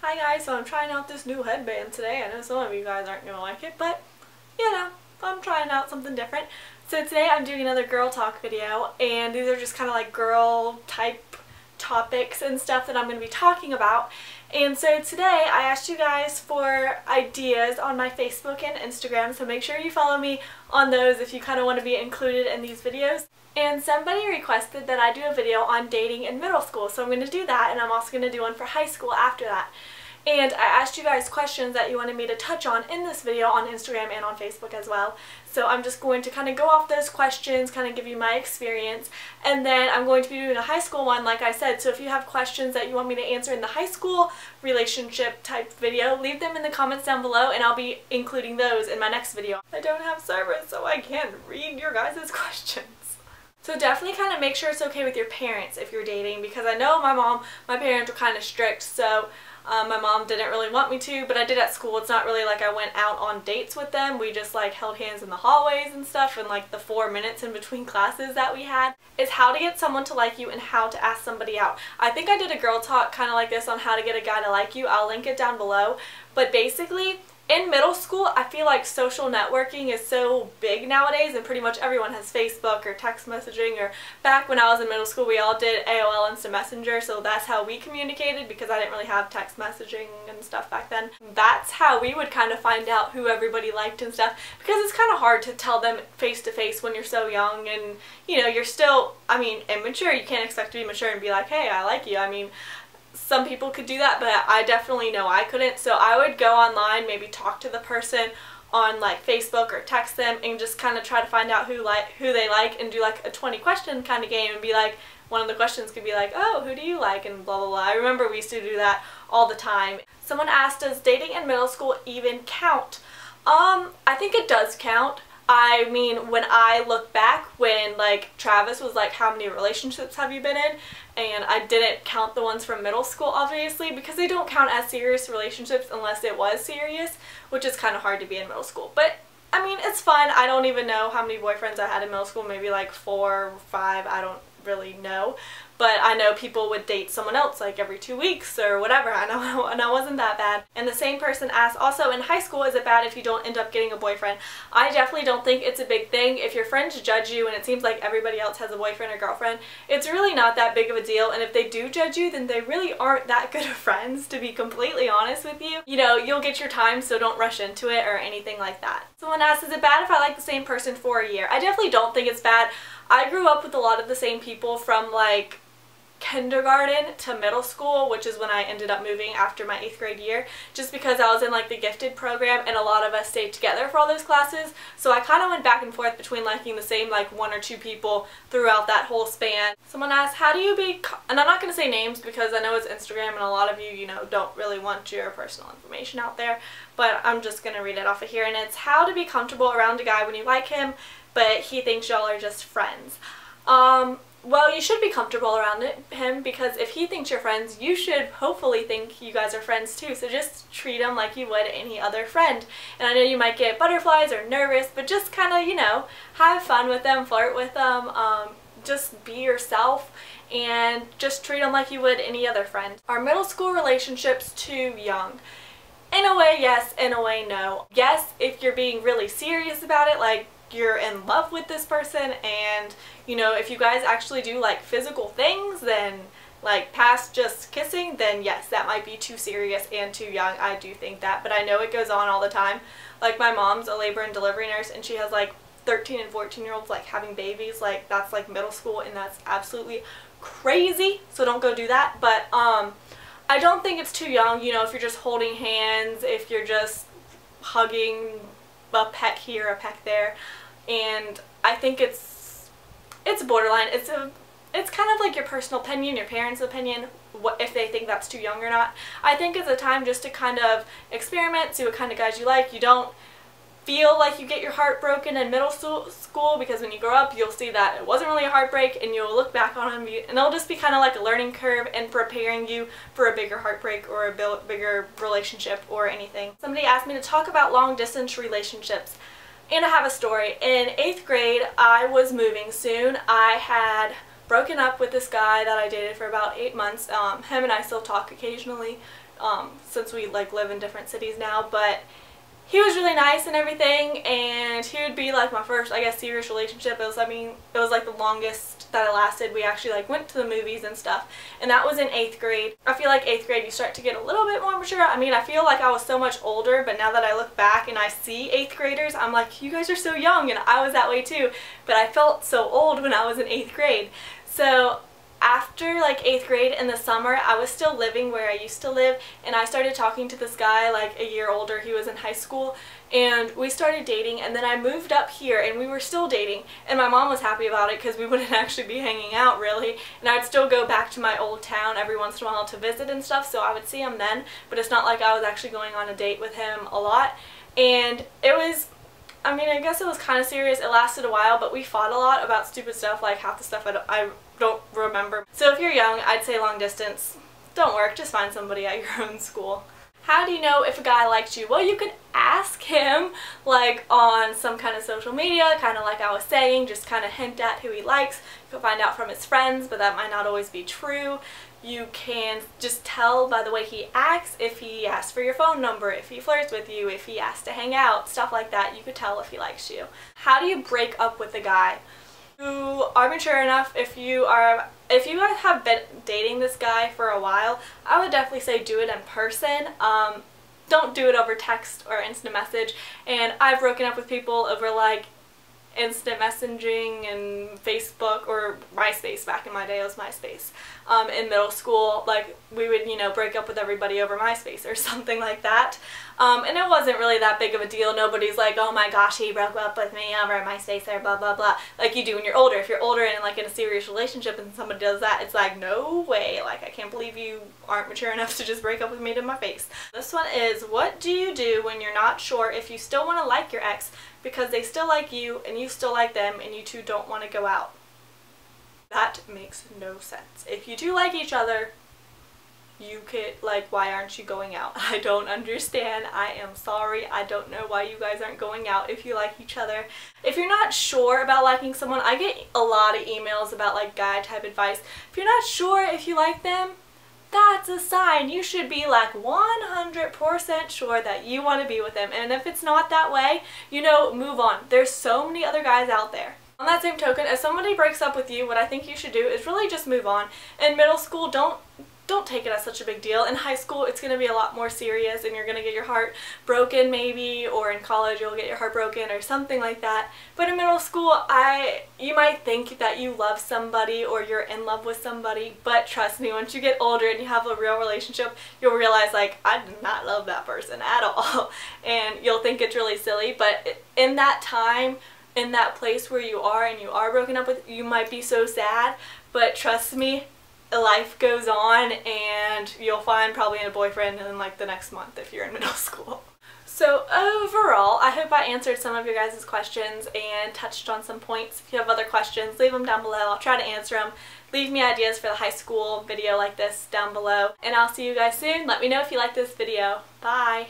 Hi guys, so I'm trying out this new headband today. I know some of you guys aren't going to like it, but you know, I'm trying out something different. So today I'm doing another girl talk video, and these are just kind of like girl type topics and stuff that I'm going to be talking about. And so today I asked you guys for ideas on my Facebook and Instagram, so make sure you follow me on those if you kind of want to be included in these videos. And somebody requested that I do a video on dating in middle school, so I'm going to do that, and I'm also going to do one for high school after that. And I asked you guys questions that you wanted me to touch on in this video on Instagram and on Facebook as well. So I'm just going to kind of go off those questions, kind of give you my experience, and then I'm going to be doing a high school one like I said. So if you have questions that you want me to answer in the high school relationship type video, leave them in the comments down below and I'll be including those in my next video. I don't have service, so I can't read your guys' questions. So definitely kind of make sure it's okay with your parents if you're dating, because I know my parents were kind of strict, so my mom didn't really want me to, but I did at school. It's not really like I went out on dates with them. We just like held hands in the hallways and stuff, and like the 4 minutes in between classes that we had. Is how to get someone to like you and how to ask somebody out. I think I did a girl talk kind of like this on how to get a guy to like you. I'll link it down below. But basically, in middle school, I feel like social networking is so big nowadays, and pretty much everyone has Facebook or text messaging, or back when I was in middle school we all did AOL Instant Messenger, so that's how we communicated because I didn't really have text messaging and stuff back then. That's how we would kind of find out who everybody liked and stuff, because it's kind of hard to tell them face to face when you're so young and, you know, you're still, I mean, immature. You can't expect to be mature and be like, hey, I like you. I mean, some people could do that, but I definitely know I couldn't. So I would go online, maybe talk to the person on like Facebook or text them and just kind of try to find out who they like, and do like a 20 question kind of game and be like, one of the questions could be like, oh, who do you like, and blah blah blah. I remember we used to do that all the time. Someone asked, does dating in middle school even count? I think it does count. I mean, when I look back, when like Travis was like, how many relationships have you been in? And I didn't count the ones from middle school, obviously, because they don't count as serious relationships unless it was serious, which is kind of hard to be in middle school. But I mean, it's fun. I don't even know how many boyfriends I had in middle school, maybe like 4 or 5, I don't really know. But I know people would date someone else like every 2 weeks or whatever, and I wasn't that bad. And the same person asked, also in high school, is it bad if you don't end up getting a boyfriend? I definitely don't think it's a big thing. If your friends judge you and it seems like everybody else has a boyfriend or girlfriend, it's really not that big of a deal. And if they do judge you, then they really aren't that good of friends, to be completely honest with you. You know, you'll get your time, so don't rush into it or anything like that. Someone asked, is it bad if I like the same person for a year? I definitely don't think it's bad. I grew up with a lot of the same people from like kindergarten to middle school, which is when I ended up moving after my 8th grade year, just because I was in like the gifted program and a lot of us stayed together for all those classes. So I kind of went back and forth between liking the same like 1 or 2 people throughout that whole span. Someone asked, how do you be, and I'm not going to say names because I know it's Instagram and a lot of you, you know, don't really want your personal information out there, but I'm just going to read it off of here, and it's how to be comfortable around a guy when you like him, but he thinks y'all are just friends. Well, you should be comfortable around him, because if he thinks you're friends, you should hopefully think you guys are friends too. So just treat him like you would any other friend. And I know you might get butterflies or nervous, but just kind of, you know, have fun with them, flirt with them, just be yourself, and just treat them like you would any other friend. Are middle school relationships too young? In a way, yes. In a way, no. Yes, if you're being really serious about it, like you're in love with this person, and you know, if you guys actually do like physical things, then like past just kissing, then yes, that might be too serious and too young. I do think that, but I know it goes on all the time. Like my mom's a labor and delivery nurse, and she has like 13 and 14-year-olds like having babies. Like that's like middle school, and that's absolutely crazy, so don't go do that. But I don't think it's too young, you know, if you're just holding hands, if you're just hugging, a peck here, a peck there. And I think it's borderline. It's kind of like your personal opinion, your parents' opinion, what if they think that's too young or not. I think it's a time just to kind of experiment, see what kind of guys you like. You don't feel like you get your heart broken in middle school, because when you grow up you'll see that it wasn't really a heartbreak, and you'll look back on them and it'll just be kind of like a learning curve and preparing you for a bigger heartbreak or a bigger relationship or anything. Somebody asked me to talk about long distance relationships. And I have a story. In 8th grade, I was moving soon. I had broken up with this guy that I dated for about 8 months. Him and I still talk occasionally. since we like live in different cities now, but he was really nice and everything, and he would be like my first, I guess, serious relationship. It was like the longest that it lasted. We actually like went to the movies and stuff, and that was in 8th grade. I feel like 8th grade you start to get a little bit more mature. I mean, I feel like I was so much older, but now that I look back and I see 8th graders, I'm like, you guys are so young, and I was that way too, but I felt so old when I was in 8th grade. So after like 8th grade in the summer, I was still living where I used to live, and I started talking to this guy like a year older. He was in high school, and we started dating, and then I moved up here and we were still dating, and my mom was happy about it because we wouldn't actually be hanging out really, and I'd still go back to my old town every once in a while to visit and stuff, so I would see him then, but it's not like I was actually going on a date with him a lot. And it was, I mean, I guess it was kind of serious. It lasted a while, but we fought a lot about stupid stuff, like half the stuff I don't remember. So if you're young, I'd say long distance don't work. Just find somebody at your own school. How do you know if a guy likes you? Well, you could ask him like on some kind of social media, kind of like I was saying, just kind of hint at who he likes. You can find out from his friends, but that might not always be true. You can just tell by the way he acts, if he asks for your phone number, if he flirts with you, if he asks to hang out, stuff like that. You could tell if he likes you. How do you break up with a guy? You are mature enough. If you guys have been dating this guy for a while, I would definitely say do it in person. Don't do it over text or instant message. And I've broken up with people over like instant messaging and Facebook, or MySpace. Back in my day it was MySpace. In middle school, like we would, you know, break up with everybody over MySpace or something like that. And it wasn't really that big of a deal. Nobody's like, oh my gosh, he broke up with me over MySpace or blah blah blah, like you do when you're older. If you're older and like in a serious relationship and somebody does that, it's like, no way, like I can't believe you aren't mature enough to just break up with me to my face. This one is, what do you do when you're not sure if you still want to like your ex because they still like you and you still like them and you two don't want to go out? That makes no sense. If you do like each other, you could, like, why aren't you going out? I don't understand. I am sorry. I don't know why you guys aren't going out if you like each other. If you're not sure about liking someone, I get a lot of emails about like guy type advice. If you're not sure if you like them, that's a sign. You should be like 100% sure that you want to be with them. And if it's not that way, you know, move on. There's so many other guys out there. On that same token, if somebody breaks up with you, what I think you should do is really just move on. In middle school, don't take it as such a big deal. In high school, it's going to be a lot more serious and you're going to get your heart broken maybe, or in college you'll get your heart broken or something like that. But in middle school, you might think that you love somebody or you're in love with somebody, but trust me, once you get older and you have a real relationship, you'll realize like, I do not love that person at all. And you'll think it's really silly, but in that time, in that place where you are and you are broken up with, you might be so sad, but trust me, life goes on and you'll find probably a boyfriend in like the next month if you're in middle school. So overall, I hope I answered some of your guys' questions and touched on some points. If you have other questions, leave them down below. I'll try to answer them. Leave me ideas for the high school video like this down below. And I'll see you guys soon. Let me know if you like this video. Bye!